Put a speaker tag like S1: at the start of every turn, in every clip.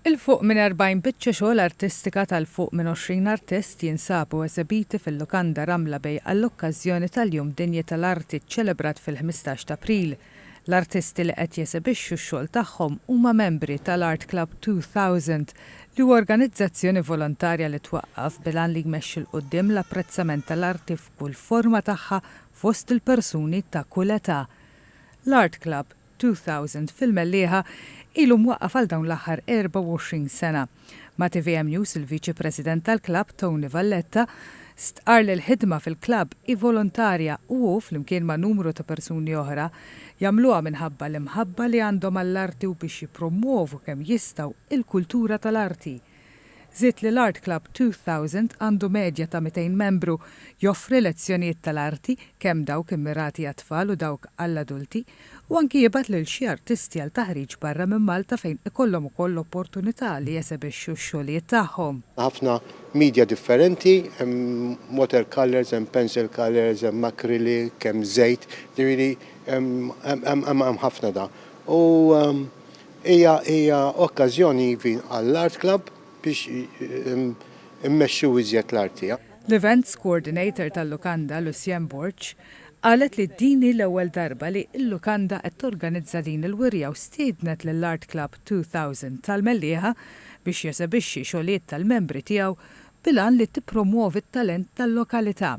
S1: Il-fuq minn 40 biċċa xogħol artistika tal-fuq minn 20 artist jinsabu eżibiti fil-Lukanda Ramla Bej għall-okkażjoni tal-Jum Dinji tal-Arti ċċelebrat fil-15 ta' April. L-artisti li qed jesibixxu x-xogħol tagħhom huma membri tal-Art Club 2000 li huwa organizzazzjoni volontarja li twaqqaf bilan li jmexxi l quddiem l-apprezzament tal-arti f'kull forma tagħha fost il-persuni ta' kull età. L-Art Club 2000 fil-Mellieħa ilu mwaqqaf għal dawn l-aħħar 24 sena. Ma' TVM News il-Viċi President tal-Klab Tony Valletta stqar li l-ħidma fil-klab i volontarja u flimkien ma' numru ta' persuni oħra jagħmluha minħabba l-imħabba li għandhom għall-arti u biex jippromuovu kemm jistgħu il-kultura tal-arti. Żied li l-Art Club 2000 għandu medja ta' 200 membru joffri lezzjonijiet tal-arti kemm dawk immirati għat-tfal u dawk għall-adulti u anki jibgħat lil xi artisti għal taħriġ barra minn Malta fejn ikollhom ukoll opportunità li jesebixxu x-xogħlijiet tagħhom.
S2: Ħafna media differenti, watercolors, pencil colors, acrylic, żejt, hemm ħafna da. U hija okkażjoni għall-Art Club biex immexxu iżjed l-arti.
S1: L-Events Coordinator tal-Lukanda, Lucien Borch, qalet li dini l-ewwel darba li l-Lukanda qed torganizza din il-wirja u stiednet lill-Art Club 2000 tal-Mellieħa biex jesebixxi xogħlijiet tal-membri tiegħu bilan li tippromuovi t-talent tal-lokalità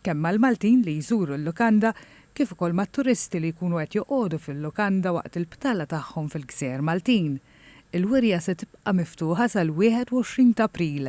S1: kemm mal-Maltin li jżuru l-Lukanda kif ukoll mat-turisti li jkunu qed joqogħdu fil-Lukanda waqt il-btala tagħhom fil-Gżejjer Maltin. Il-wirja se tibqa' miftuħa sal-21 ta' April.